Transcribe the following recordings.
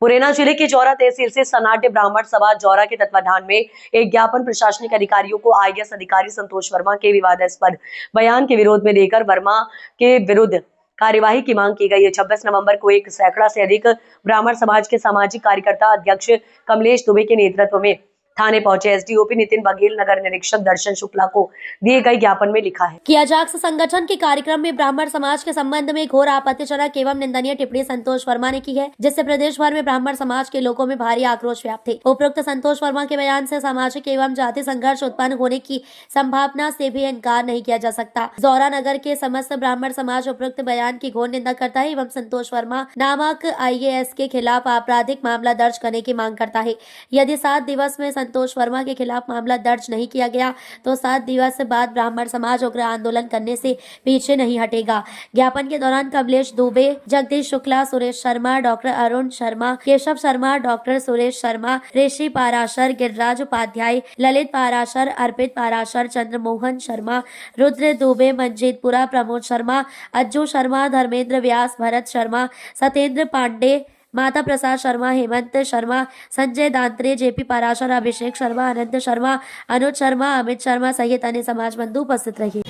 मुरैना जिले के जौरा तहसील से सनाट्य ब्राह्मण समाज जौरा के तत्वाधान में एक ज्ञापन प्रशासनिक अधिकारियों को आईएएस अधिकारी संतोष वर्मा के विवादास्पद बयान के विरोध में देकर वर्मा के विरुद्ध कार्यवाही की मांग की गई है। 26 नवंबर को एक सैकड़ा से अधिक ब्राह्मण समाज के सामाजिक कार्यकर्ता अध्यक्ष कमलेश दुबे के नेतृत्व में थाने पहुंचे। एसडीओपी नितिन बघेल, नगर निरीक्षक दर्शन शुक्ला को दिए गए ज्ञापन में लिखा है कि अजाक्स संगठन के कार्यक्रम में ब्राह्मण समाज के संबंध में घोर आपत्तिजनक एवं निंदनीय टिप्पणी संतोष वर्मा ने की है, जिससे प्रदेश भर में ब्राह्मण समाज के लोगों में भारी आक्रोश व्याप्त है। उपरोक्त संतोष वर्मा के बयान से सामाजिक एवं जाति संघर्ष उत्पन्न होने की संभावना से भी इनकार नहीं किया जा सकता। जौरा नगर के समस्त ब्राह्मण समाज उपरोक्त बयान की घोर निंदा करता है एवं संतोष वर्मा नामक आईएएस के खिलाफ आपराधिक मामला दर्ज करने की मांग करता है। यदि 7 दिवस में संतोष वर्मा के खिलाफ मामला दर्ज नहीं किया गया तो 7 दिवस बाद ब्राह्मण समाज उग्र आंदोलन करने से पीछे नहीं हटेगा। ज्ञापन के दौरान कमलेश दुबे, जगदीश शुक्ला, सुरेश शर्मा, डॉक्टर अरुण शर्मा, केशव शर्मा, डॉक्टर सुरेश शर्मा, ऋषि पाराशर, गिरिराज उपाध्याय, ललित पाराशर, अर्पित पाराशर, चंद्रमोहन शर्मा, रुद्र दुबे, मंजीतपुरा, प्रमोद शर्मा, अज्जू शर्मा, धर्मेंद्र व्यास, भरत शर्मा, सत्येंद्र पांडे, माता प्रसाद शर्मा, हेमंत शर्मा, संजय दांत्रे, जेपी पाराशर, अभिषेक शर्मा, अनंत शर्मा, अनुज शर्मा, अमित शर्मा सहित अन्य समाज बंधु उपस्थित रहे।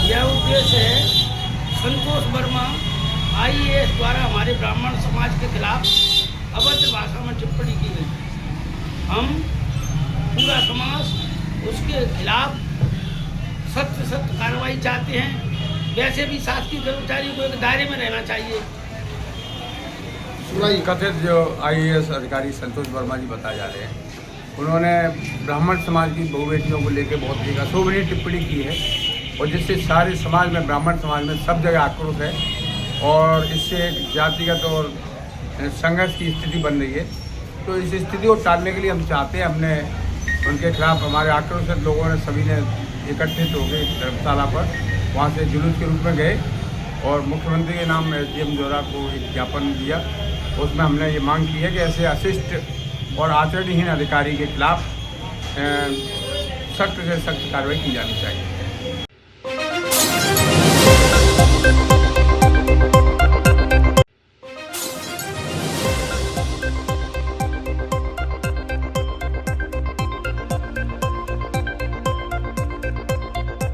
यह उद्देश्य है संतोष वर्मा आईएएस द्वारा हमारे ब्राह्मण समाज के खिलाफ अभद्र भाषा में टिप्पणी की गई। हम पूरा समाज उसके खिलाफ सख्त कार्रवाई चाहते हैं। वैसे भी शासकीय कर्मचारी को एक दायरे में रहना चाहिए। कथित जो आईएएस अधिकारी संतोष वर्मा जी बताए जा रहे हैं, उन्होंने ब्राह्मण समाज की बहु बेटियों को लेकर बहुत ही अशोभनीय टिप्पणी की है और जिससे सारे समाज में, ब्राह्मण समाज में सब जगह आक्रोश है और इससे एक जातिगत और संघर्ष की स्थिति बन रही है। तो इस स्थिति को टालने के लिए हम चाहते हैं, हमने उनके खिलाफ हमारे आक्रोशित लोगों ने सभी ने एकत्रित हो गए धर्मशाला पर, वहाँ से जुलूस के रूप में गए और मुख्यमंत्री के नाम एसडीएम जौरा को एक ज्ञापन दिया। उसमें हमने ये मांग की है कि ऐसे अशिष्ट और आचरणहीन अधिकारी के खिलाफ सख्त से सख्त कार्रवाई की जानी चाहिए।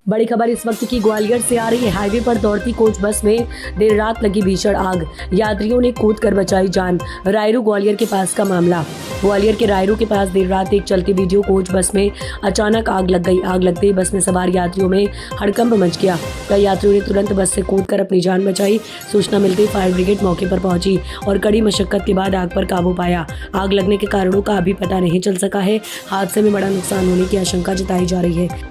बड़ी खबर इस वक्त की ग्वालियर से आ रही है। हाईवे पर दौड़ती कोच बस में देर रात लगी भीषण आग, यात्रियों ने कूद कर बचाई जान। रायरू ग्वालियर के पास का मामला। ग्वालियर के रायरू के पास देर रात एक चलती वीडियो कोच बस में अचानक आग लग गई। आग लगते ही बस में सवार यात्रियों में हड़कंप मच गया। कई यात्रियों ने तुरंत बस से कूद कर अपनी जान बचाई। सूचना मिलते ही फायर ब्रिगेड मौके पर पहुंची और कड़ी मशक्कत के बाद आग पर काबू पाया। आग लगने के कारणों का अभी पता नहीं चल सका है। हादसे में बड़ा नुकसान होने की आशंका जताई जा रही है।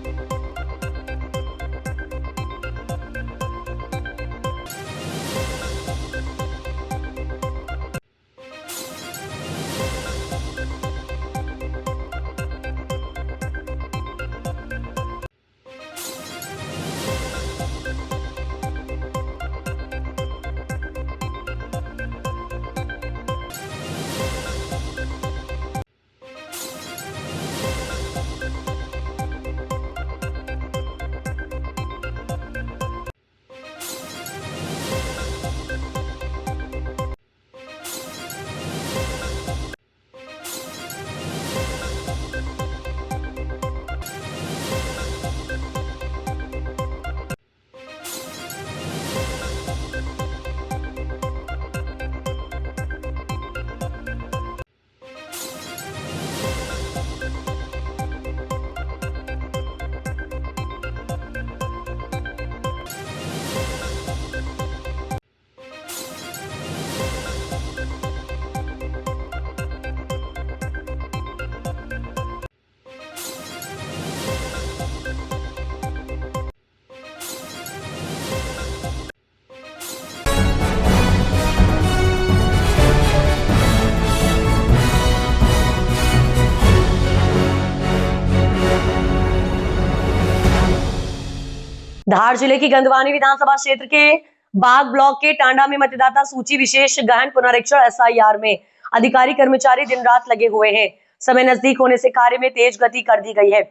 धार जिले की गंगवानी विधानसभा क्षेत्र के बाग ब्लॉक के टांडा में मतदाता सूची विशेष गहन पुनरीक्षण एसआईआर में अधिकारी कर्मचारी दिन रात लगे हुए हैं। समय नजदीक होने से कार्य में तेज गति कर दी गई है।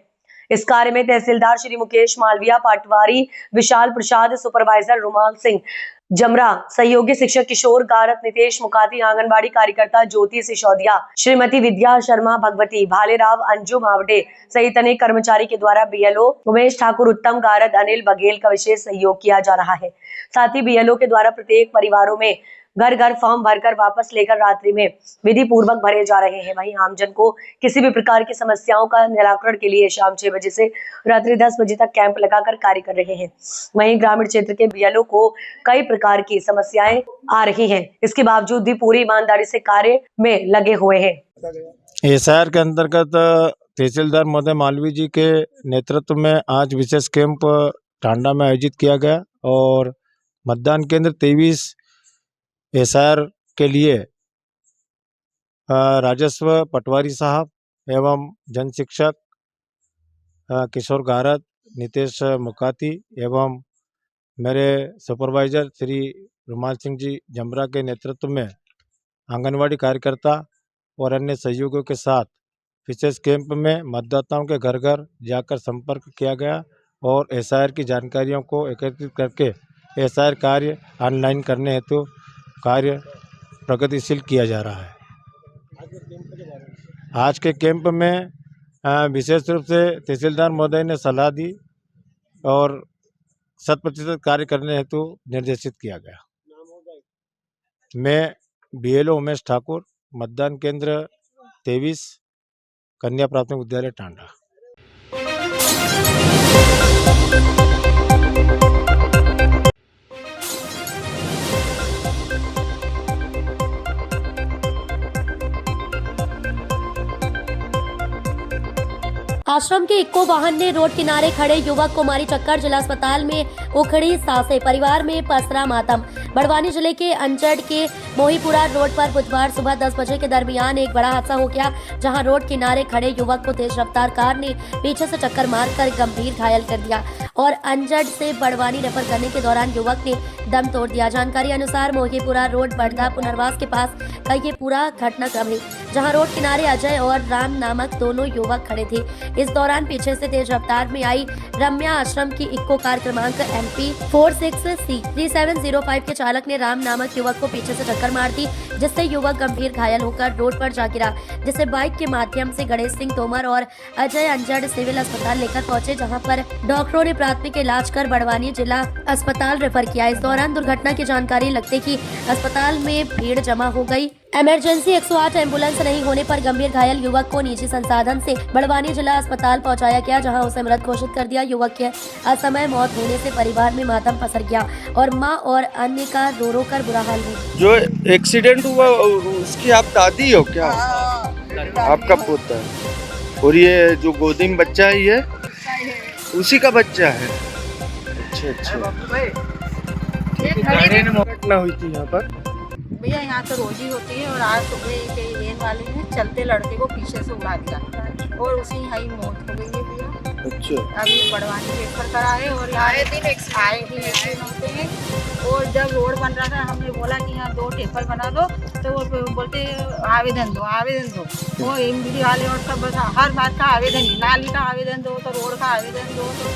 इस कार्य में तहसीलदार श्री मुकेश मालविया, पटवारी विशाल प्रसाद, सुपरवाइजर रुमाल सिंह, जमरा, सहयोगी शिक्षक किशोर गारत, नितेश मुकाती, आंगनबाड़ी कार्यकर्ता ज्योति सिसोदिया, श्रीमती विद्या शर्मा, भगवती भालेराव, अंजू भावडे सहित अनेक कर्मचारी के द्वारा बीएलओ उमेश ठाकुर, उत्तम गारत, अनिल बघेल का विशेष सहयोग किया जा रहा है। साथ ही बीएलओ के द्वारा प्रत्येक परिवारों में घर घर फॉर्म भरकर वापस लेकर रात्रि में विधि पूर्वक भरे जा रहे हैं। वहीं आमजन को किसी भी प्रकार की समस्याओं का निराकरण के लिए शाम 6 बजे से रात्रि 10 बजे तक कैंप लगाकर कार्य कर रहे हैं। वहीं ग्रामीण क्षेत्र के बीएलओ को कई प्रकार की समस्याएं आ रही हैं, इसके बावजूद भी पूरी ईमानदारी से कार्य में लगे हुए हैं। एसआईआर के अंतर्गत तहसीलदार महोदय मालवी जी के नेतृत्व में आज विशेष कैंप टांडा में आयोजित किया गया और मतदान केंद्र 23 एसआईआर के लिए राजस्व पटवारी साहब एवं जन शिक्षक किशोर गारत, नितेश मुकाती एवं मेरे सुपरवाइजर श्री रुमाल सिंह जी जमरा के नेतृत्व में आंगनवाड़ी कार्यकर्ता और अन्य सहयोगियों के साथ विशेष कैंप में मतदाताओं के घर घर जाकर संपर्क किया गया और एसआईआर की जानकारियों को एकत्रित करके एसआईआर कार्य ऑनलाइन करने हेतु कार्य प्रगतिशील किया जा रहा है। आज के कैंप में विशेष रूप से तहसीलदार महोदय ने सलाह दी और 100% कार्य करने हेतु निर्देशित किया गया। मैं बीएलओ उमेश ठाकुर, मतदान केंद्र 23 कन्या प्राथमिक विद्यालय टांडा। आश्रम के इक्को वाहन ने रोड किनारे खड़े युवक को मारी टक्कर। जिला अस्पताल में उखड़ी सांसें, परिवार में पसरा मातम। बड़वानी जिले के अंचड़ के मोहीपुरा रोड पर बुधवार सुबह 10 बजे के दरमियान एक बड़ा हादसा हो गया, जहां रोड किनारे खड़े युवक को तेज रफ्तार कार ने पीछे से टक्कर मारकर गंभीर घायल कर दिया और अंचड़ से बड़वानी रेफर करने के दौरान युवक ने दम तोड़ दिया। जानकारी अनुसार मोहीपुरा रोड बड़दा पुनर्वास के पास का ये पूरा घटनाक्रम है, जहां रोड किनारे अजय और राम नामक दोनों युवक खड़े थे। इस दौरान पीछे से तेज रफ्तार में आई रम्या आश्रम की इक्को कार क्रमांक MP 46C3705 के चालक ने राम नामक युवक को पीछे से टक्कर मार दी, जिससे युवक गंभीर घायल होकर रोड पर जा गिरा, जिसे बाइक के माध्यम से गणेश सिंह तोमर और अजय अंजड़ सिविल अस्पताल लेकर पहुंचे, जहां पर डॉक्टरों ने प्राथमिक इलाज कर बड़वानी जिला अस्पताल रेफर किया। इस दौरान दुर्घटना की जानकारी लगते ही अस्पताल में भीड़ जमा हो गई। इमरजेंसी 108 एम्बुलेंस नहीं होने पर गंभीर घायल युवक को निजी संसाधन से बड़वानी जिला अस्पताल पहुंचाया गया, जहां उसे मृत घोषित कर दिया। युवक के असमय मौत होने से परिवार में मातम पसर गया और मां और अन्य का रो रो कर बुरा हाल हुआ। जो एक्सीडेंट हुआ उसकी आप दादी हो क्या? आपका पोता है और ये जो गोदी में बच्चा है ये उसी का बच्चा है? अच्छा। घटना हुई थी यहाँ पर भैया, यहाँ तो रोज ही होती है और आज सुबह के लेन वाले ने चलते लड़के को पीछे से उड़ा दिया और उसी ही मौत हो गई है भैया। अच्छा। अभी बड़वानी रेफर कराए और आए दिन एक्सीडेंट होते हैं। और जब रोड बन रहा था हमने बोला कि यहाँ 2 टेपर बना दो, तो वो बोलते आवेदन दो। वो एमडी वाले और सब बस हर बात का आवेदन ही, नाली का आवेदन दो तो रोड का आवेदन दो। तो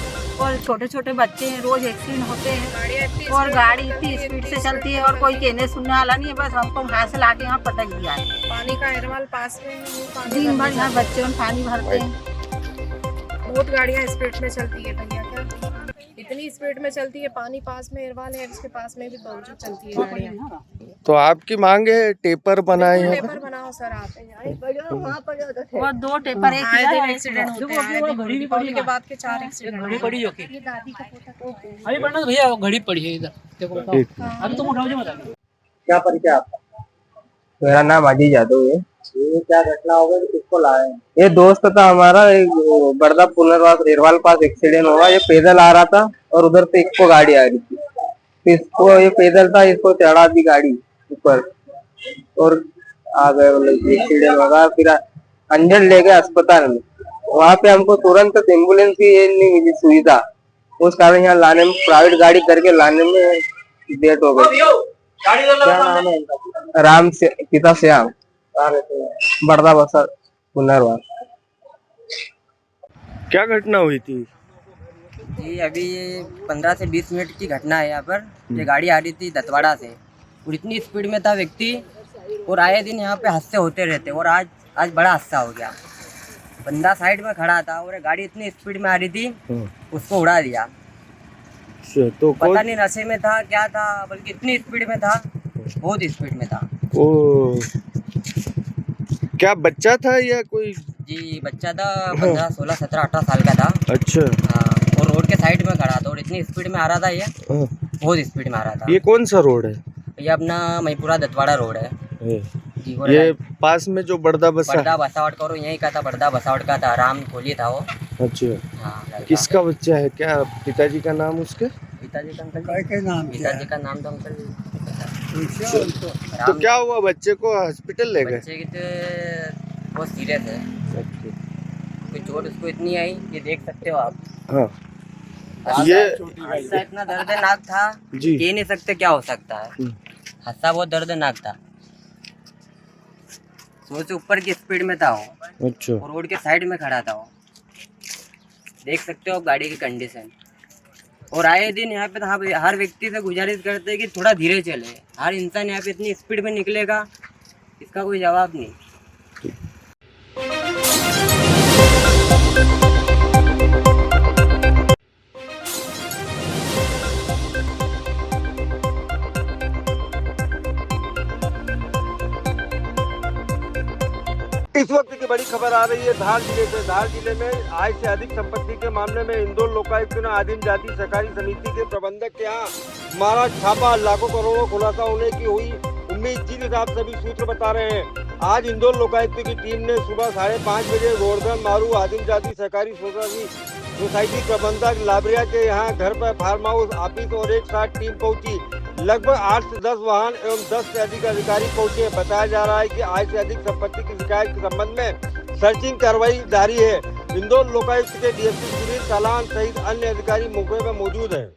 और छोटे छोटे बच्चे हैं, रोज एक्सीडेंट होते हैं और गाड़ी इतनी स्पीड से चलती है और कोई कहने सुनने वाला नहीं है। बस हमको वहाँ से लाके यहाँ पटक दिया है। पानी का एरवाल पास में दिन भर यहाँ बच्चे पानी भरते हैं। बहुत गाड़ियाँ स्पीड में चलती है भैया, क्या इतनी स्पीड में चलती है। पानी पास में एरवाल है, इसके पास में भी बहुत चलती है गाड़ियाँ। तो आपकी मांग है टेपर बनाए हैं? टेपर बनाओ सर आप। और 2 टेपर एक्सीडेंट होते हैं दीपावली के बाद के 4 एक्सीडेंट घड़ी पड़ी है भैया, घड़ी पड़ी है इधर देखो। अभी तुम उठाओ, बता क्या परिचय आपका? मेरा नाम अजय यादव है। ये क्या घटना हो गई, किसको लाए? ये दोस्त था हमारा, एक बड़दा पुनर्वास रेरवाल पास एक्सीडेंट हुआ। ये पैदल आ रहा था और उधर से इसको गाड़ी आ रही थी। इसको ये पैदल था, इसको चढ़ा दी गाड़ी ऊपर और आ गए। मतलब एक्सीडेंट होगा। फिर अंजड़ ले गए अस्पताल में। वहाँ पे हमको तुरंत एम्बुलेंस की नहीं मिली सुविधा, उस कारण यहाँ लाने में प्राइवेट गाड़ी करके लाने में लेट हो गई। क्या नाम है इनका? राम से पिता श्याम, बड़दा बसा पुनर्वास। क्या घटना हुई थी? जी अभी ये 15 से 20 मिनट की घटना है। यहाँ पर ये गाड़ी आ रही थी दतवाड़ा से और इतनी स्पीड में था व्यक्ति, और आए दिन यहाँ पे हादसे होते रहते, और आज बड़ा हादसा हो गया। बंदा साइड में खड़ा था और गाड़ी इतनी स्पीड में आ रही थी, उसको उड़ा दिया। तो पता नहीं नशे में था क्या था, बल्कि इतनी स्पीड में था, बहुत स्पीड में था। ओ, क्या बच्चा था या कोई? जी बच्चा था 15, 16, 17, 18 साल का था। अच्छा। हाँ, और रोड के साइड में खड़ा था और इतनी स्पीड में आ रहा था, ये बहुत स्पीड में आ रहा था। ये कौन सा रोड है? ये अपना महिपुरा दतवाड़ा रोड है। जी, ये पास में जो बड़दा बसावट का, यही का था, बड़दा बसावट का था, राम कोहली था वो। अच्छा। हाँ, किसका बच्चा है? क्या पिताजी का नाम उसके? पिताजी का अंकल, पिताजी का नाम तो अंकल। तो क्या हुआ, बच्चे को हॉस्पिटल ले गए? बच्चे की तो बहुत सीरियस है, कोई चोट उसको इतनी आई, ये देख सकते हो आप। हाँ। ये हादसा इतना दर्दनाक था, कह नहीं सकते क्या हो सकता है। हादसा बहुत दर्दनाक था, सोचो ऊपर की स्पीड में था वो। अच्छा। और रोड के साइड में खड़ा था वो, देख सकते हो गाड़ी की कंडीशन। और आए दिन यहाँ पे हर व्यक्ति से गुजारिश करते हैं कि थोड़ा धीरे चले। हर इंसान यहाँ पे इतनी स्पीड में निकलेगा, इसका कोई जवाब नहीं। इस वक्त की बड़ी खबर आ रही है धार जिले से। धार जिले में आय से अधिक संपत्ति के मामले में इंदौर लोकायुक्त ने आदिम जाति सहकारी समिति के प्रबंधक के यहाँ मारा छापा। लाखों करोड़ों खुलासा होने की हुई उम्मीद, जिस हिसाब से सभी सूत्र बता रहे हैं। आज इंदौर लोकायुक्त की टीम ने सुबह 5:30 बजे गोवर्धन मारू आदिम जाति सहकारी सोसाइटी प्रबंधक लाबरिया के यहाँ घर पर फार्म हाउस, ऑफिस और एक साथ टीम पहुंची। लगभग 8 से 10 वाहन एवं 10 से अधिक अधिकारी पहुंचे। बताया जा रहा है कि आय से अधिक संपत्ति की शिकायत के संबंध में सर्चिंग कार्रवाई जारी है। इंदौर लोकायुक्त के डीएसपी सुनील सालान सहित अन्य अधिकारी मौके पर मौजूद हैं।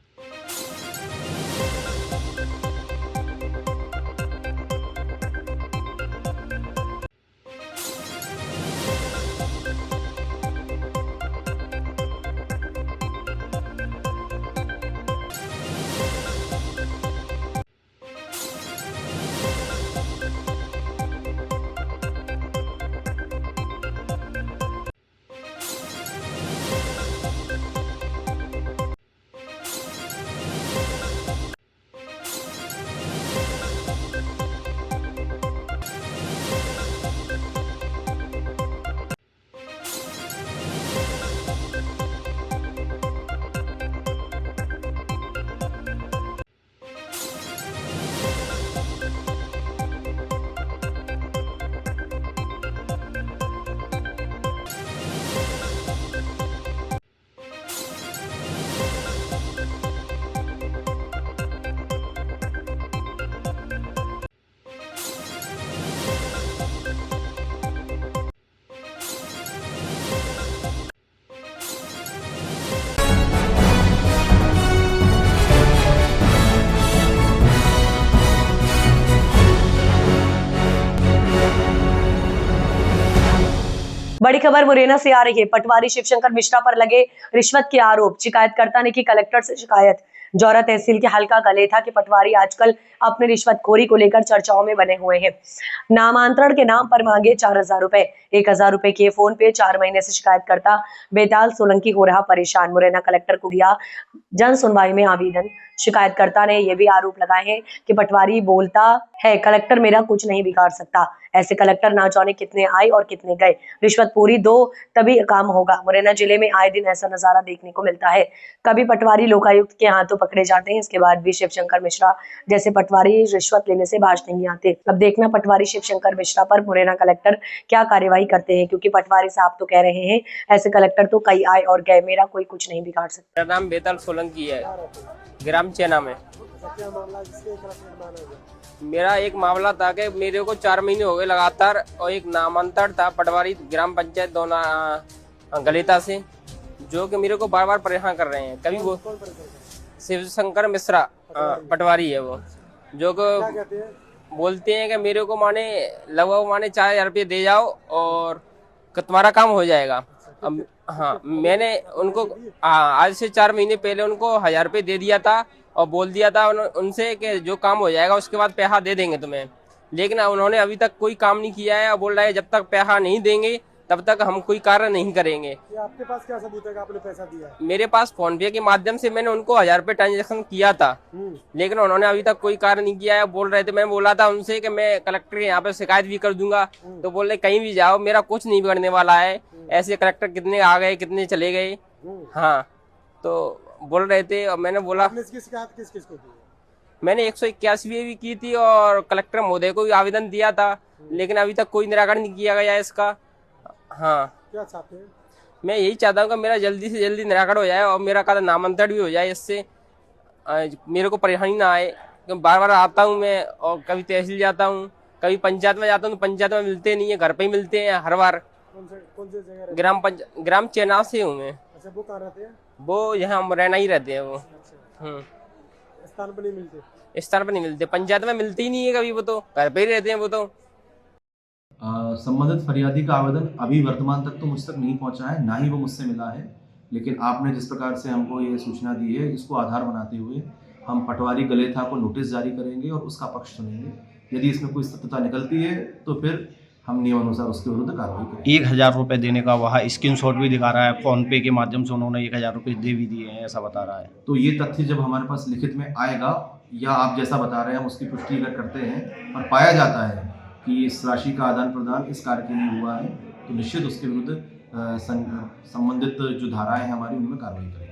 बड़ी खबर मुरैना से आ रही है। पटवारी शिवशंकर मिश्रा पर लगे रिश्वत के आरोप। शिकायतकर्ता ने की कलेक्टर से शिकायत। जौरा तहसील के हल्का गलेथा के पटवारी आजकल अपने रिश्वतखोरी को लेकर चर्चाओं में बने हुए हैं। नामांतरण के नाम पर मांगे 4000 रुपए, 1000 रुपए किए फोन पे। 4 महीने से शिकायतकर्ता बेताल सोलंकी हो रहा परेशान। मुरैना कलेक्टर को दिया जन सुनवाई में आवेदन। शिकायतकर्ता ने यह भी आरोप लगाए हैं कि पटवारी बोलता है कलेक्टर मेरा कुछ नहीं बिगाड़ सकता। ऐसे कलेक्टर ना जाने कितने आए और कितने गए। रिश्वत पूरी दो तभी काम होगा। मुरैना जिले में आए दिन ऐसा नजारा देखने को मिलता है। कभी पटवारी लोकायुक्त के हाथों पकड़े जाते हैं, इसके बाद भी शिवशंकर मिश्रा जैसे पटवारी रिश्वत लेने से बाज नहीं आते। अब देखना पटवारी शिवशंकर मिश्रा पर मुरैना कलेक्टर क्या कार्यवाही करते हैं, क्योंकि पटवारी साहब तो कह रहे हैं ऐसे कलेक्टर तो कई आए और गए, मेरा कोई कुछ नहीं बिगाड़ सकता। मेरा नाम बेताल सोलंकी है, ग्राम चेना में। मेरा एक मामला था कि मेरे को 4 महीने हो गए लगातार, और एक नामांतर था पटवारी ग्राम पंचायत दोना गलेता से, जो कि मेरे को बार बार परेशान कर रहे हैं। कभी वो शिवशंकर मिश्रा पटवारी है वो, जो कि बोलते हैं कि मेरे को लगभग 4000 रुपये दे जाओ और तुम्हारा काम हो जाएगा। अब हाँ, मैंने उनको आज से 4 महीने पहले उनको 1000 रुपये दे दिया था और बोल दिया था उनसे कि जो काम हो जाएगा उसके बाद पैसा दे देंगे तुम्हें, लेकिन उन्होंने अभी तक कोई काम नहीं किया है और बोल रहा है जब तक पैसा नहीं देंगे तब तक हम कोई कार्य नहीं करेंगे। ये आपके पास क्या सबूत है कि आपने पैसा दिया है? मेरे पास फोन पे के माध्यम से मैंने उनको 1000 रुपये ट्रांजेक्शन किया था, लेकिन उन्होंने अभी तक कोई कार्य नहीं किया है। बोल रहे थे, मैं बोला था उनसे कि मैं कलेक्टर के यहाँ पे शिकायत भी कर दूंगा, तो बोल रहे कहीं भी जाओ मेरा कुछ नहीं बिगड़ने वाला है। ऐसे कलेक्टर कितने आ गए कितने चले गए। हाँ, तो बोल रहे थे और मैंने बोला इसकी शिकायत किस किस को की? मैंने 181 भी की थी और कलेक्टर महोदय को भी आवेदन दिया था, लेकिन अभी तक कोई निराकरण नहीं किया गया इसका। हाँ, क्या चाहते हैं? मैं यही चाहता हूँ कि मेरा जल्दी से जल्दी निराकरण हो जाए और मेरा का नामांतरण भी हो जाए, इससे मेरे को परेशानी ना आए। क्योंकि बार बार आता हूँ मैं और कभी तहसील जाता हूँ, कभी पंचायत में जाता हूँ, तो पंचायत में मिलते नहीं है, घर पे ही मिलते हैं हर बार। कौन से जगह? ग्राम चेनाव से हूँ मैं। अच्छा, वो कहाँ रहते हैं? वो यहाँ रहना ही रहते हैं वो। स्थान पर नहीं मिलते? स्थान पर नहीं मिलते, पंचायत में मिलते ही नहीं है कभी, वो तो घर पे ही रहते हैं वो तो। संबंधित फरियादी का आवेदन अभी वर्तमान तक तो मुझ तक नहीं पहुंचा है, ना ही वो मुझसे मिला है, लेकिन आपने जिस प्रकार से हमको ये सूचना दी है इसको आधार बनाते हुए हम पटवारी गलेथा को नोटिस जारी करेंगे और उसका पक्ष सुनेंगे। यदि इसमें कोई सत्यता निकलती है तो फिर हम नियमानुसार उसके विरुद्ध कार्रवाई करेंगे। 1000 रुपये देने का वहाँ स्क्रीनशॉट भी दिखा रहा है, फ़ोन पे के माध्यम से उन्होंने 1000 रुपये दे भी दिए हैं, ऐसा बता रहा है। तो ये तथ्य जब हमारे पास लिखित में आएगा या आप जैसा बता रहे हैं हम उसकी पुष्टि अगर करते हैं और पाया जाता है कि इस राशि का आदान प्रदान इस कार्य के लिए हुआ है, तो निश्चित उसके विरुद्ध संबंधित जो धाराएं हैं हमारी उनमें कार्रवाई करेंगे।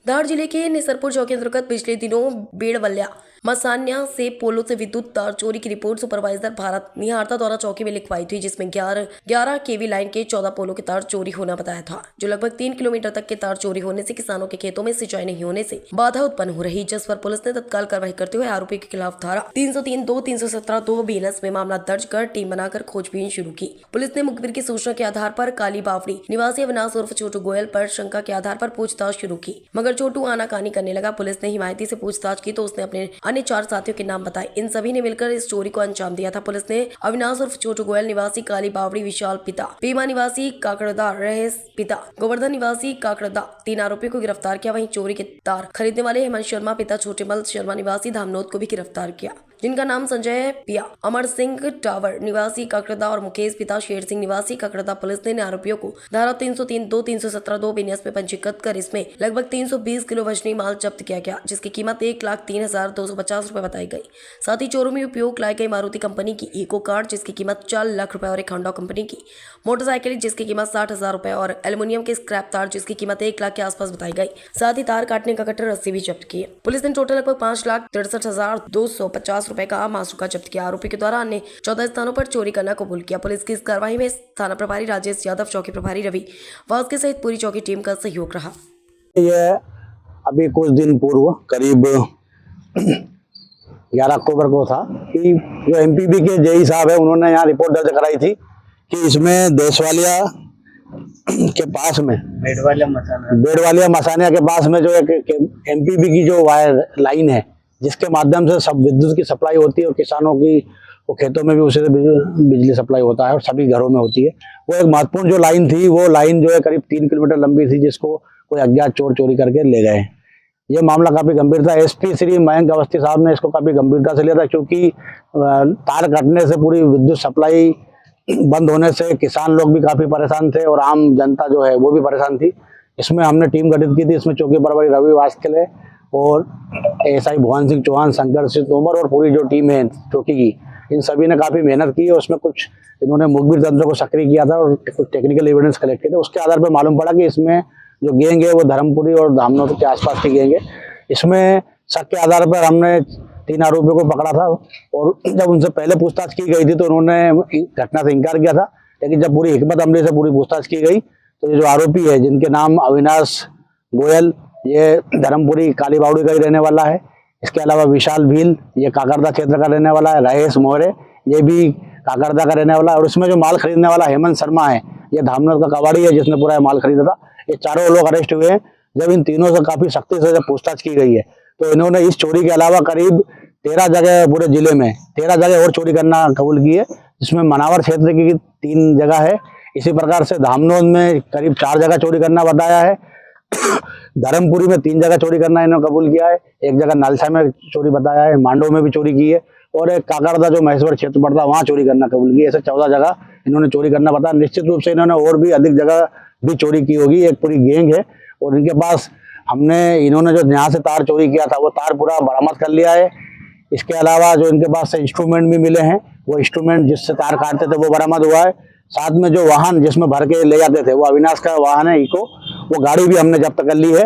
धार जिले के निसरपुर चौकी अंतर्गत पिछले दिनों बेड़वल्या मसान्या से पोलो से विद्युत तार चोरी की रिपोर्ट सुपरवाइजर भारत निहारता द्वारा चौकी में लिखवाई थी, जिसमें 11 केवी लाइन के 14 पोलो के तार चोरी होना बताया था, जो लगभग 3 किलोमीटर तक के तार चोरी होने से किसानों के खेतों में सिंचाई नहीं होने से बाधा उत्पन्न हो रही, जिस पर पुलिस ने तत्काल कार्रवाई करते हुए आरोपी के खिलाफ धारा 303(2), 317(2) BNS में मामला दर्ज कर टीम बनाकर खोजबीन शुरू की। पुलिस ने मुखबिर की सूचना के आधार पर काली बावड़ी निवासी अविनाश उर्फ छोटू गोयल पर शंका के आधार पर पूछताछ शुरू की, मगर छोटू आनाकानी करने लगा। पुलिस ने हिमायती से पूछताछ की तो उसने अपने अन्य 4 साथियों के नाम बताए। इन सभी ने मिलकर इस चोरी को अंजाम दिया था। पुलिस ने अविनाश उर्फ छोटू गोयल निवासी काली बावड़ी विशाल पिता, पीमा निवासी काकड़दा रहेश पिता, गोवर्धन निवासी काकड़दा 3 आरोपियों को गिरफ्तार किया। वहीं चोरी के तार खरीदने वाले हेमंत शर्मा पिता छोटेमल शर्मा निवासी धामनोद को भी गिरफ्तार किया, जिनका नाम संजय पिया, अमर सिंह टावर निवासी काकड़दा और मुकेश पिता शेर सिंह निवासी काकड़दा। पुलिस ने आरोपियों को धारा 303(2), 317(2) BNS में पंजीकृत कर इसमें लगभग 320 किलो वजनी माल जब्त किया गया, जिसकी कीमत 1,03,250 रुपए बताई गई। साथ ही चोरों में उपयोग लाई गई मारुति कंपनी की इको कार जिसकी कीमत 4 लाख रुपए और एक होंडा कंपनी की मोटरसाइकिल जिसकी कीमत 60,000 रुपए और एल्युमिनियम के स्क्रैप तार जिसकी कीमत 1 लाख के आसपास बताई गई। साथ ही तार काटने का कटर रस्सी भी जब्त किए। पुलिस ने टोटल लगभग 5,63,250 रुपए का मासूका जब्त किया। आरोपी के द्वारा अन्य 14 स्थानों पर चोरी करना कबूल किया। पुलिस की इस कार्रवाई में थाना प्रभारी राजेश यादव, चौकी प्रभारी रवि वास्के सहित पूरी चौकी टीम का सहयोग रहा। ये अभी कुछ दिन पूर्व करीब 11 अक्टूबर को था कि जो एमपीबी के जेई साहब है उन्होंने यहाँ रिपोर्ट दर्ज कराई थी कि इसमें देशवालिया के पास में बेड़वालिया मसानिया के पास में जो एक एमपीबी की जो वायर लाइन है जिसके माध्यम से सब विद्युत की सप्लाई होती है और किसानों की वो खेतों में भी उसी से बिजली सप्लाई होता है और सभी घरों में होती है। वो एक महत्वपूर्ण जो लाइन थी, वो लाइन जो है करीब 3 किलोमीटर लंबी थी जिसको कोई अज्ञात चोर चोरी करके ले गए। ये मामला काफ़ी गंभीर था। एसपी श्री मयंक अवस्थी साहब ने इसको काफ़ी गंभीरता से लिया था क्योंकि तार कटने से पूरी विद्युत सप्लाई बंद होने से किसान लोग भी काफ़ी परेशान थे और आम जनता जो है वो भी परेशान थी। इसमें हमने टीम गठित की थी। इसमें चौकी प्रभारी रवि वास्के और एएसआई भुवन सिंह चौहान, शंकर सिंह तोमर और पूरी जो टीम है चौकी की, इन सभी ने काफ़ी मेहनत की और उसमें कुछ इन्होंने मुखबिर तंत्र को सक्रिय किया था और कुछ टेक्निकल एविडेंस कलेक्ट किए थे। उसके आधार पर मालूम पड़ा कि इसमें जो गैंग है वो धर्मपुरी और धामनोद के आसपास की गैंग है। इसमें शक के आधार पर हमने 3 आरोपियों को पकड़ा था और जब उनसे पहले पूछताछ की गई थी तो उन्होंने घटना से इनकार किया था, लेकिन जब पूरी हिकमत अमली से पूरी पूछताछ की गई तो ये जो आरोपी है जिनके नाम अविनाश गोयल, ये धर्मपुरी काली बावड़ी का ही रहने वाला है। इसके अलावा विशाल भील, ये काकरदा क्षेत्र का रहने वाला है। रहेश मोहरे, ये भी काकरदा का रहने वाला है। और इसमें जो माल खरीदने वाला हेमंत शर्मा है, ये धामनोद का कबाड़ी है जिसने पूरा माल खरीदा था। ये चारों लोग अरेस्ट हुए हैं जब इन तीनों से काफी सख्ती से जब पूछताछ की गई है तो इन्होंने इस चोरी के अलावा करीब 13 जगह पूरे जिले में 13 जगह और चोरी करना कबूल की है, जिसमें मनावर क्षेत्र की 3 जगह है। इसी प्रकार से धामनोद में करीब 4 जगह चोरी करना बताया है। धर्मपुरी में 3 जगह चोरी करना इन्होंने कबूल किया है। एक जगह नालसा में चोरी बताया है, मांडो में भी चोरी की है और एक काकड़दा जो महेश्वर क्षेत्र पड़ता है वहाँ चोरी करना कबूल की है। ऐसे 14 जगह इन्होंने चोरी करना बताया। निश्चित रूप से इन्होंने और भी अधिक जगह भी चोरी की होगी। एक पूरी गैंग है और इनके पास इन्होंने जो यहाँ से तार चोरी किया था वो तार पूरा बरामद कर लिया है। इसके अलावा जो इनके पास से इंस्ट्रूमेंट भी मिले हैं, वो इंस्ट्रूमेंट जिससे तार काटते थे वो बरामद हुआ है। साथ में जो वाहन जिसमें भर के ले जाते थे वो अविनाश का वाहन है इको, वो गाड़ी भी हमने जब्त कर ली है।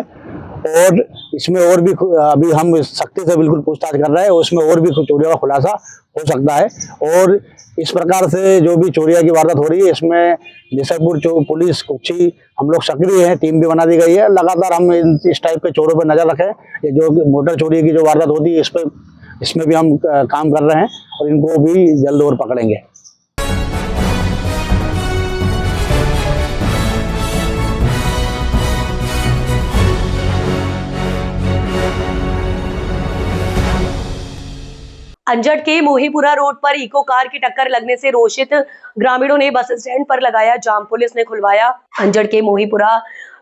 और इसमें और भी अभी हम सख्ती से बिल्कुल पूछताछ कर रहे हैं, उसमें और भी चोरियों का खुलासा हो सकता है। और इस प्रकार से जो भी चोरियां की वारदात हो रही है इसमें निसरपुर पुलिस कुक्षी हम लोग सक्रिय हैं, टीम भी बना दी गई है। लगातार हम इस टाइप के चोरों पर नजर रखें। ये जो मोटर चोरी की जो वारदात होती है इसमें भी हम काम कर रहे हैं और इनको भी जल्द और पकड़ेंगे। अंजड़ के मोहीपुरा रोड पर इको कार की टक्कर लगने से रोषित ग्रामीणों ने बस स्टैंड पर लगाया जाम, पुलिस ने खुलवाया। अंजड़ के मोहीपुरा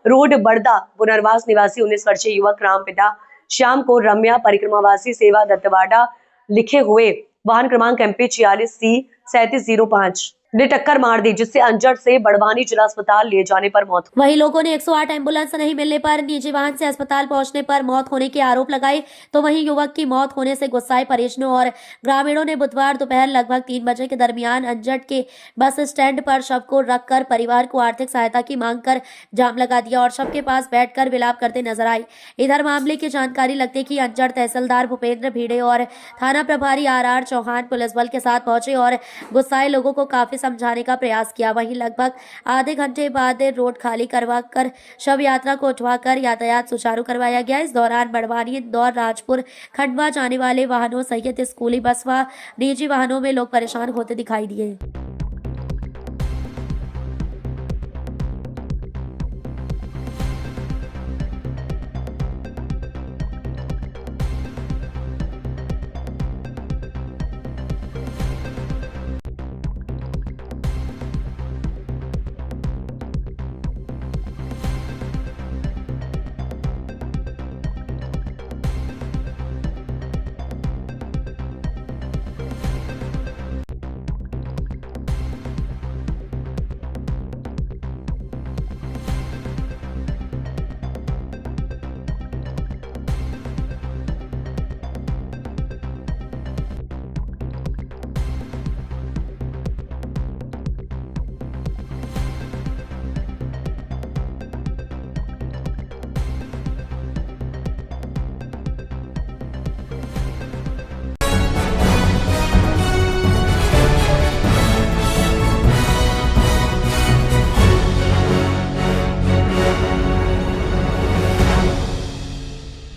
रोड बड़दा पुनर्वास निवासी 19 वर्षीय युवक रामपिता श्याम को रम्या परिक्रमावासी सेवा दत्तवाड़ा लिखे हुए वाहन क्रमांक MP 46C 3705 ने टक्कर मार दी, जिससे अंजड़ से बड़वानी जिला अस्पताल ले जाने पर मौत। वहीं लोगों ने 108 एम्बुलेंस नहीं मिलने पर निजी वाहन से अस्पताल पहुंचने पर मौत होने के आरोप लगाए। तो वहीं युवक की मौत होने से गुस्साए परिजनों और ग्रामीणों ने बुधवार दोपहर लगभग 3 बजे के दरमियान अंजड़ के बस स्टैंड पर शव को रखकर परिवार को आर्थिक सहायता की मांग कर जाम लगा दिया और शव के पास बैठकर विलाप करते नजर आए। इधर मामले की जानकारी लगते कि अंजड़ तहसीलदार भूपेंद्र भीड़े और थाना प्रभारी RR चौहान पुलिस बल के साथ पहुंचे और गुस्साए लोगों को काफी समझाने का प्रयास किया। वहीं लगभग आधे घंटे बाद रोड खाली करवाकर शव यात्रा को उठवाकर यातायात सुचारू करवाया गया। इस दौरान बड़वानी, इंदौर, राजपुर, खंडवा जाने वाले वाहनों सहित स्कूली बस व निजी वाहनों में लोग परेशान होते दिखाई दिए।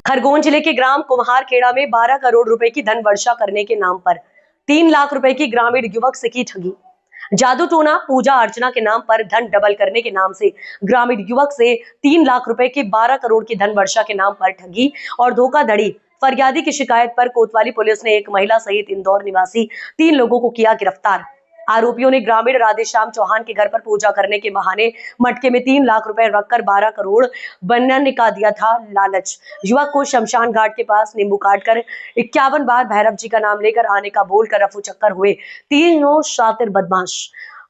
खरगोन जिले के ग्राम कुम्हारखेड़ा में 12 करोड़ रुपए की धन वर्षा करने के नाम पर 3 लाख रुपए की ग्रामीण युवक से की ठगी। जादू टोना पूजा अर्चना के नाम पर धन डबल करने के नाम से ग्रामीण युवक से 3 लाख रुपए की 12 करोड़ की धन वर्षा के नाम पर ठगी और धोखाधड़ी। फरियादी की शिकायत पर कोतवाली पुलिस ने एक महिला सहित इंदौर निवासी 3 लोगों को किया गिरफ्तार। आरोपियों ने ग्रामीण राधेश्याम चौहान के घर पर पूजा करने के बहाने मटके में 3 लाख रुपए रखकर 12 करोड़ बनने का दिया था लालच। युवक को शमशान घाट के पास नींबू काटकर 51 बार भैरव जी का नाम लेकर आने का बोलकर रफू चक्कर हुए तीनों शातिर बदमाश।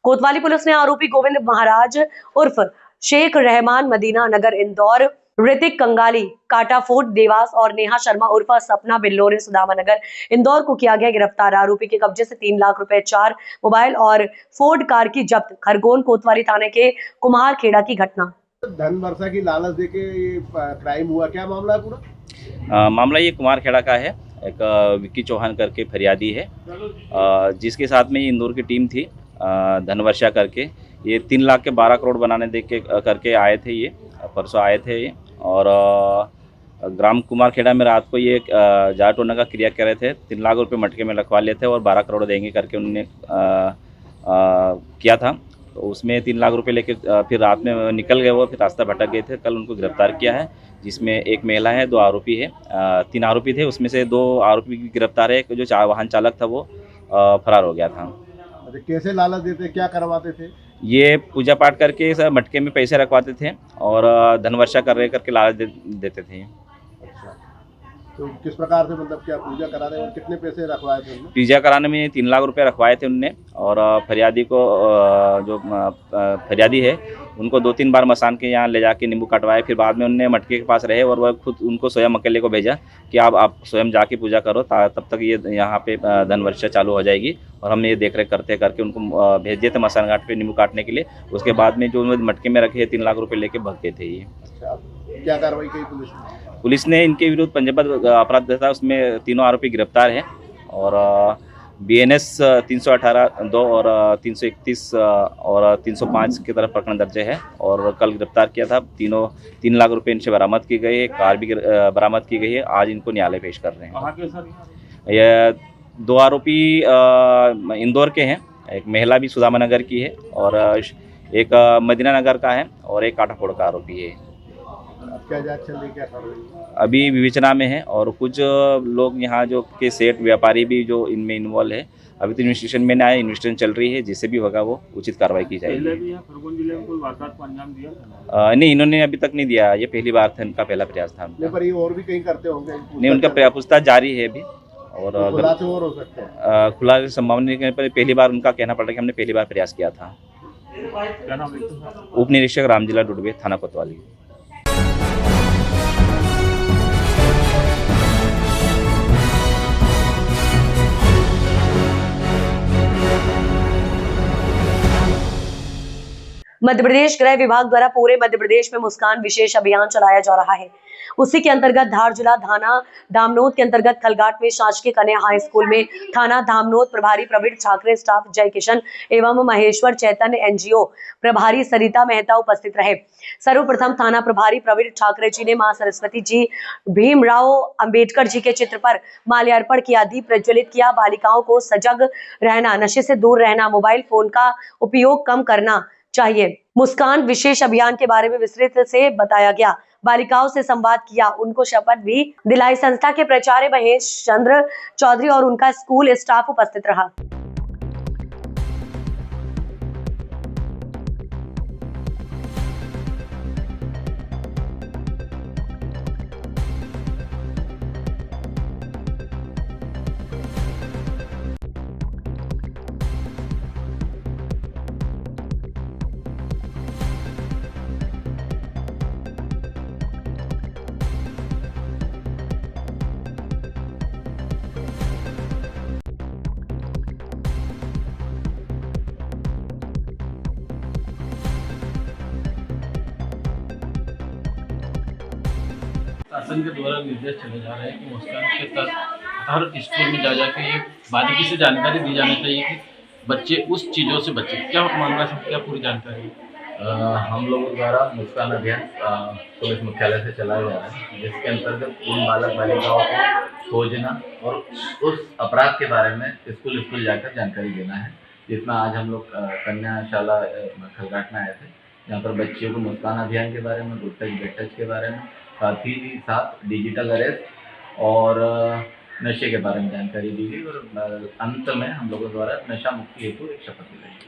कोतवाली पुलिस ने आरोपी गोविंद महाराज उर्फ शेख रहमान मदीना नगर इंदौर, ऋतिक कंगाली काटाफोर्ट देवास और नेहा शर्मा उर्फ सपना बिल्लोरे सुदामा नगर इंदौर को किया गया गिरफ्तार। आरोपी के कब्जे से 3 लाख रुपए, 4 मोबाइल और फोर्ड कार की जब्त। खरगोन कोतवाली थाने के कुम्हारखेड़ा की घटना। धन वर्षा की लालच देके ये क्राइम हुआ, क्या मामला है पूरा? मामला ये कुम्हारखेड़ा का है। एक विक्की चौहान करके फरियादी है, जिसके साथ में इंदौर की टीम थी धन वर्षा करके। ये 3 लाख के 12 करोड़ बनाने दे के करके आए थे, ये परसों आए थे ये। और ग्राम कुम्हारखेड़ा में रात को ये जादू टोना का क्रिया कर रहे थे। 3 लाख रुपए मटके में रखवा लेते और 12 करोड़ देंगे करके उन्होंने किया था। तो उसमें 3 लाख रुपए लेके फिर रात में निकल गए, वो फिर रास्ता भटक गए थे। कल उनको गिरफ्तार किया है, जिसमें एक महिला है, 2 आरोपी है, 3 आरोपी थे, उसमें से 2 आरोपी की गिरफ्तार है। जो वाहन चालक था वो फरार हो गया था। अच्छा, कैसे लालच देते, क्या करवाते थे? ये पूजा पाठ करके सब मटके में पैसे रखवाते थे और धनवर्षा करके लालच देते थे। अच्छा, तो किस प्रकार से, मतलब क्या पूजा कराने और कितने पैसे रखवाए थे उन्होंने? पूजा कराने में 3 लाख रुपए रखवाए थे उनने, और फरियादी को जो फरियादी है उनको 2-3 बार मसान के यहाँ ले जाके नींबू कटवाए। फिर बाद में उनने मटके के पास रहे और वह खुद उनको स्वयं अकेले को भेजा कि आप स्वयं जाके पूजा करो, तब तक ये यहाँ पे धनवर्षा चालू हो जाएगी। और हमने ये देख रेख करते करके उनको भेज दिए थे मसान घाट पे नींबू काटने के लिए। उसके बाद में जो उन्होंने मटके में रखे 3 लाख रुपए लेके भाग गए थे ये। अच्छा, क्या कार्रवाई की पुलिस ने? पुलिस ने इनके विरुद्ध पंजीबद्ध अपराध था, उसमें तीनों आरोपी गिरफ्तार हैं और BNS 318(2) और 331 और 305 की तरफ प्रकरण दर्ज है। और कल गिरफ्तार किया था। 3 लाख रुपए इनसे बरामद की गई है, कार भी बरामद की गई है। आज इनको न्यायालय पेश कर रहे हैं। ये 2 आरोपी इंदौर के हैं, एक महिला भी सुदामा नगर की है और एक मदीना नगर का है और एक काठाफोड़ का आरोपी है। क्या जांच चल रही, क्या कार्रवाई? अभी विवेचना में है और कुछ लोग यहाँ जो के सेठ व्यापारी भी जो इनमें इन्वॉल्व है। अभी तो इन्वेस्टिगेशन में आया, इन्वेस्टिगेशन चल रही है, जिससे भी होगा वो उचित कार्रवाई की जाएगी। खरगोन जिले में कोई वारदात को अंजाम दिया? नहीं, इन्होंने अभी तक नहीं दिया, ये पहली बार था, इनका पहला प्रयास था। नहीं, पर ये और भी कहीं करते होंगे? नहीं, उनका पूछताछ जारी है अभी। और खुलासे और हो सकते हैं? खुलासे संभावना नहीं, पर पहली बार उनका कहना पड़ रहा है कि हमने पहली बार प्रयास किया था। क्या नाम है? उप निरीक्षक रामजिला डुडवे, थाना कोतवाली। मध्य प्रदेश गृह विभाग द्वारा पूरे मध्य प्रदेश में मुस्कान विशेष अभियान चलाया जा रहा है। उसी के अंतर्गत धार जिला थाना धामनोद के अंतर्गत खलघाट में शासकीय कन्या हाई स्कूल में थाना धामनोद प्रभारी प्रवीण ठाकरे, स्टाफ जय किशन एवं महेश्वर चैतन्य, NGO प्रभारी सरिता मेहता उपस्थित रहे। सर्वप्रथम थाना प्रभारी प्रवीण ठाकरे जी ने मां सरस्वती जी, भीमराव अंबेडकर जी के चित्र पर माल्यार्पण किया, दीप प्रज्वलित किया। बालिकाओं को सजग रहना, नशे से दूर रहना, मोबाइल फोन का उपयोग कम करना चाहिए। मुस्कान विशेष अभियान के बारे में विस्तृत से बताया गया। बालिकाओं से संवाद किया, उनको शपथ भी दिलाई। संस्था के प्राचार्य महेश चंद्र चौधरी और उनका स्कूल स्टाफ उपस्थित रहा। शासन के द्वारा निर्देश चले जा रहे हैं कि मुस्कान के तहत हर स्कूल में जा जाकर ये बारीकी से जानकारी दी जानी चाहिए कि बच्चे उस चीज़ों से बचे। क्या मामला है, क्या पूरी जानकारी? हम लोगों द्वारा मुस्कान अभियान पुलिस मुख्यालय से चलाया जा रहा है, जिसके अंतर्गत इन बालक बालिकाओं को खोजना और उस अपराध के बारे में स्कूल जाकर जानकारी देना है। जिसमें आज हम लोग कन्याशाला खलघाट में आए थे, जहाँ पर बच्चियों को मुस्कान अभियान के बारे में, गुड टच बेड टच के बारे में, साथ ही साथ डिजिटल अरेस्ट और नशे के बारे में जानकारी दी गई और अंत में हम लोगों द्वारा नशा मुक्ति हेतु एक शपथ दिलाई गई।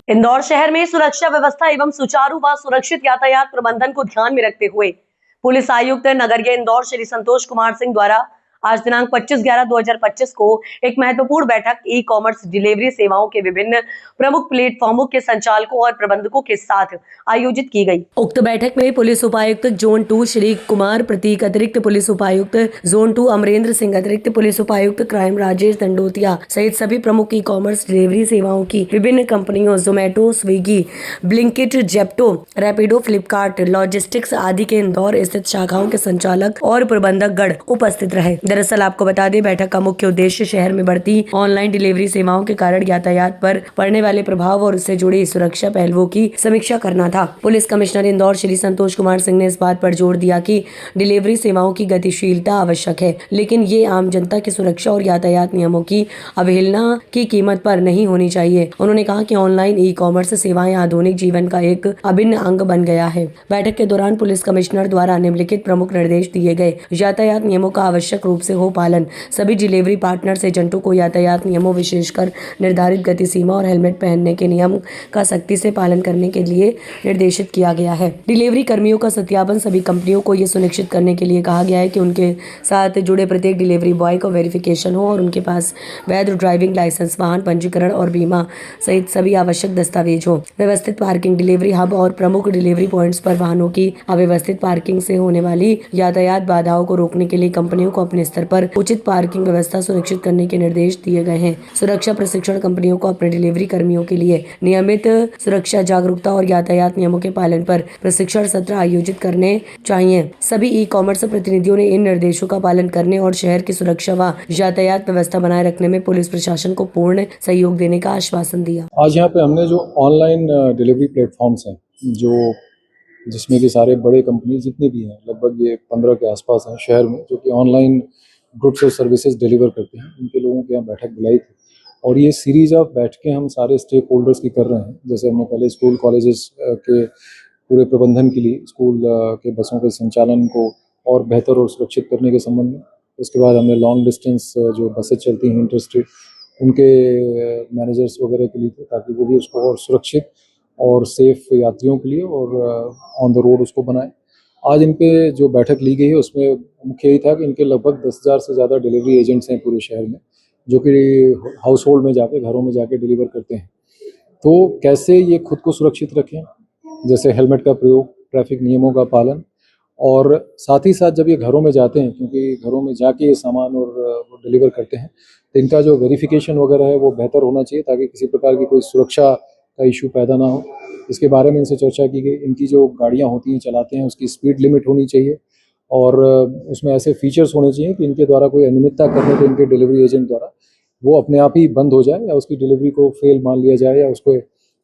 इंदौर शहर में सुरक्षा व्यवस्था एवं सुचारू व सुरक्षित यातायात प्रबंधन को ध्यान में रखते हुए पुलिस आयुक्त नगरीय इंदौर श्री संतोष कुमार सिंह द्वारा आज दिनांक 25/11/2025 को एक महत्वपूर्ण बैठक ई कॉमर्स डिलीवरी सेवाओं के विभिन्न प्रमुख प्लेटफॉर्मों के संचालकों और प्रबंधकों के साथ आयोजित की गई। उक्त बैठक में पुलिस उपायुक्त जोन 2 श्री कुमार प्रतीक, अतिरिक्त पुलिस उपायुक्त जोन 2 अमरेंद्र सिंह, अतिरिक्त पुलिस उपायुक्त क्राइम राजेश दंडोतिया सहित सभी प्रमुख ई कॉमर्स डिलीवरी सेवाओं की विभिन्न कंपनियों Zomato, Swiggy, Blinkit, Zepto, Rapido, Flipkart, logistics आदि के इंदौर स्थित शाखाओं के संचालक और प्रबंधक गण उपस्थित रहे। दरअसल आपको बता दें, बैठक का मुख्य उद्देश्य शहर में बढ़ती ऑनलाइन डिलीवरी सेवाओं के कारण यातायात पर पड़ने वाले प्रभाव और उससे जुड़ी सुरक्षा पहलुओं की समीक्षा करना था। पुलिस कमिश्नर इंदौर श्री संतोष कुमार सिंह ने इस बात पर जोर दिया कि डिलीवरी सेवाओं की गतिशीलता आवश्यक है, लेकिन ये आम जनता की सुरक्षा और यातायात नियमों की अवहेलना की कीमत पर नहीं होनी चाहिए। उन्होंने कहा कि ऑनलाइन ई-कॉमर्स सेवाएं आधुनिक जीवन का एक अभिन्न अंग बन गया है। बैठक के दौरान पुलिस कमिश्नर द्वारा निम्नलिखित प्रमुख निर्देश दिए गए। यातायात नियमों का आवश्यक रूप से हो पालन। सभी डिलीवरी पार्टनर्स एजेंटों को यातायात नियमों विशेषकर निर्धारित गति सीमा और हेलमेट पहनने के नियम का सख्ती से पालन करने के लिए निर्देशित किया गया है। डिलीवरी कर्मियों का सत्यापन। सभी कंपनियों को ये सुनिश्चित करने के लिए कहा गया है कि उनके साथ जुड़े प्रत्येक डिलीवरी बॉय का वेरिफिकेशन हो और उनके पास वैध ड्राइविंग लाइसेंस, वाहन पंजीकरण और बीमा सहित सभी आवश्यक दस्तावेज हो। व्यवस्थित पार्किंग। डिलीवरी हब और प्रमुख डिलीवरी पॉइंट्स पर वाहनों की अव्यवस्थित पार्किंग से होने वाली यातायात बाधाओं को रोकने के लिए कंपनियों को अपने स्तर पर उचित पार्किंग व्यवस्था सुनिश्चित करने के निर्देश दिए गए हैं। सुरक्षा प्रशिक्षण। कंपनियों को अपने डिलीवरी कर्मियों के लिए नियमित सुरक्षा जागरूकता और यातायात नियमों के पालन पर प्रशिक्षण सत्र आयोजित करने चाहिए। सभी ई-कॉमर्स प्रतिनिधियों ने इन निर्देशों का पालन करने और शहर की सुरक्षा व यातायात व्यवस्था बनाए रखने में पुलिस प्रशासन को पूर्ण सहयोग देने का आश्वासन दिया। आज यहाँ पे हमने जो ऑनलाइन डिलीवरी प्लेटफॉर्म्स हैं, जो जिसमें कि सारे बड़े कंपनी जितने भी हैं, लगभग ये 15 के आसपास हैं शहर में, जो कि ऑनलाइन गुड्स और सर्विसेज डिलीवर करते हैं, उनके लोगों के यहाँ बैठक बुलाई थी। और ये सीरीज ऑफ बैठकें हम सारे स्टेक होल्डर्स की कर रहे हैं। जैसे हमने पहले स्कूल कॉलेजेस के पूरे प्रबंधन के लिए स्कूल के बसों के संचालन को और बेहतर और सुरक्षित करने के संबंध में, उसके बाद हमने लॉन्ग डिस्टेंस जो बसें चलती हैं इंटर स्टेट, उनके मैनेजर्स वगैरह के लिए थे, ताकि वो भी उसको और सुरक्षित और सेफ यात्रियों के लिए और ऑन द रोड उसको बनाएं। आज इन पे जो बैठक ली गई है उसमें मुख्य यही था कि इनके लगभग 10,000 से ज़्यादा डिलीवरी एजेंट्स हैं पूरे शहर में, जो कि हाउस होल्ड में जाके, घरों में जाके डिलीवर करते हैं। तो कैसे ये खुद को सुरक्षित रखें, जैसे हेलमेट का प्रयोग, ट्रैफिक नियमों का पालन, और साथ ही साथ जब ये घरों में जाते हैं, क्योंकि घरों में जाके ये सामान और डिलीवर करते हैं, तो इनका जो वेरिफिकेशन वगैरह है वो बेहतर होना चाहिए, ताकि किसी प्रकार की कोई सुरक्षा का इशू पैदा ना हो। इसके बारे में इनसे चर्चा की गई। इनकी जो गाड़ियाँ होती हैं, चलाते हैं, उसकी स्पीड लिमिट होनी चाहिए और उसमें ऐसे फीचर्स होने चाहिए कि इनके द्वारा कोई अनियमितता करने पे इनके डिलीवरी एजेंट द्वारा वो अपने आप ही बंद हो जाए, या उसकी डिलीवरी को फेल मान लिया जाए, या उसको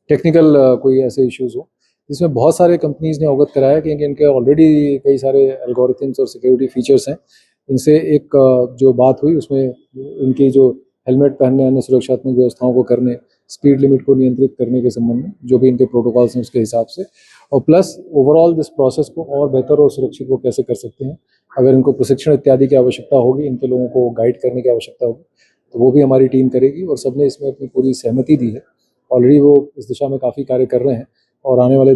टेक्निकल कोई ऐसे इश्यूज़ हो। इसमें बहुत सारे कंपनीज़ ने अवगत कराया कि इनके ऑलरेडी कई सारे एल्गोरिथम्स और सिक्योरिटी फीचर्स हैं। इनसे एक जो बात हुई उसमें इनकी जो हेलमेट पहनने, अन्य सुरक्षात्मक व्यवस्थाओं को करने, स्पीड लिमिट को नियंत्रित करने के संबंध में जो भी इनके प्रोटोकॉल्स हैं उसके हिसाब से, और प्लस ओवरऑल दिस प्रोसेस को और बेहतर और सुरक्षित वो कैसे कर सकते हैं। अगर इनको प्रशिक्षण इत्यादि की आवश्यकता होगी, इनके लोगों को गाइड करने की आवश्यकता होगी, तो वो भी हमारी टीम करेगी और सबने इसमें अपनी पूरी सहमति दी है। ऑलरेडी वो इस दिशा में काफ़ी कार्य कर रहे हैं और आने वाले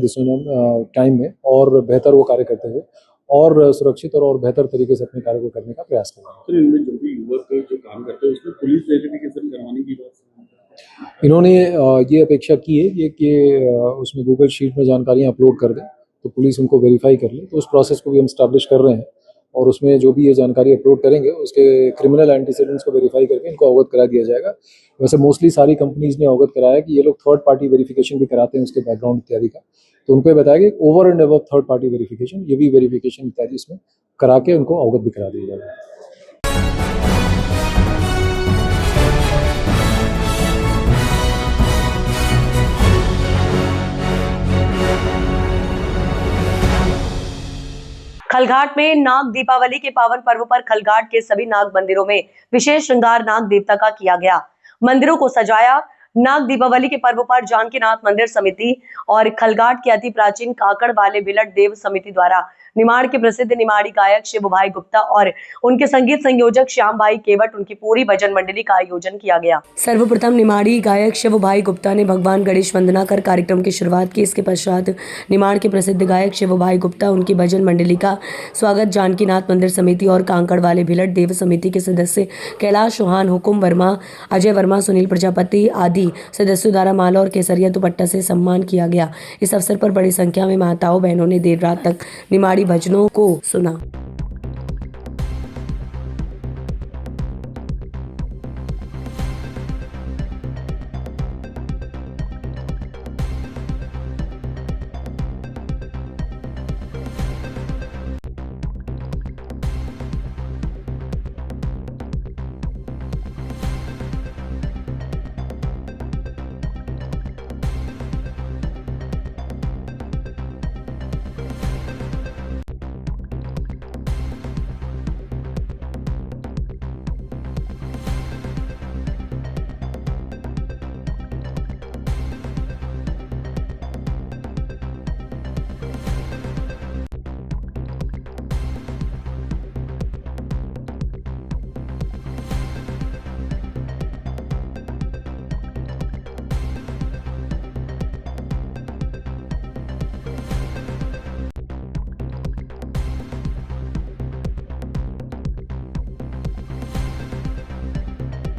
टाइम में और बेहतर वो कार्य करते हुए और सुरक्षित और बेहतर तरीके से अपने कार्य को करने का प्रयास करेंगे। इनमें जो भी युवक जो काम करते हैं उसमें पुलिस वेरिफिकेशन करवाने की बात इन्होंने ये अपेक्षा की है कि उसमें गूगल शीट में जानकारियाँ अपलोड कर दें, तो पुलिस उनको वेरीफाई कर ले। तो उस प्रोसेस को भी हम स्टैब्लिश कर रहे हैं और उसमें जो भी ये जानकारी अपलोड करेंगे उसके क्रिमिनल एंटीसीडेंट्स को वेरीफाई करके इनको अवगत करा दिया जाएगा। वैसे मोस्टली सारी कंपनीज ने अवगत कराया कि ये लोग थर्ड पार्टी वेरिफिकेशन भी कराते हैं उसके बैकग्राउंड इत्यादि का, तो उनको ये बताया कि over and above third party verification, ये भी वेरिफिकेशन इत्यादि इसमें करा के उनको अवगत भी करा दिया जाएगा। खलघाट में नाग दीपावली के पावन पर्व पर खलघाट के सभी नाग मंदिरों में विशेष श्रृंगार नाग देवता का किया गया। मंदिरों को सजाया। नाग दीपावली के पर्व पर जानकीनाथ मंदिर समिति और खलघाट के अति प्राचीन काकड़ वाले बिलट देव समिति द्वारा निमाड़ के प्रसिद्ध निमाड़ी गायक शिव भाई गुप्ता और उनके संगीत संयोजक श्याम भाई केवट उनकी पूरी भजन मंडली का आयोजन किया गया। सर्वप्रथम निमाड़ी गायक शिव भाई गुप्ता ने भगवान गणेश वंदना कर कार्यक्रम की शुरुआत की। इसके पश्चात निमाड़ के प्रसिद्ध गायक शिव भाई गुप्ता उनकी भजन मंडली का स्वागत जानकीनाथ मंदिर समिति और कांकड़ वाले भिलट देव समिति के सदस्य कैलाश चौहान, हुकुम वर्मा, अजय वर्मा, सुनील प्रजापति आदि सदस्यों द्वारा माला और केसरिया दुपट्टा से सम्मान किया गया। इस अवसर पर बड़ी संख्या में माताओं बहनों ने देर रात तक निमाड़ी भजनों को सुना।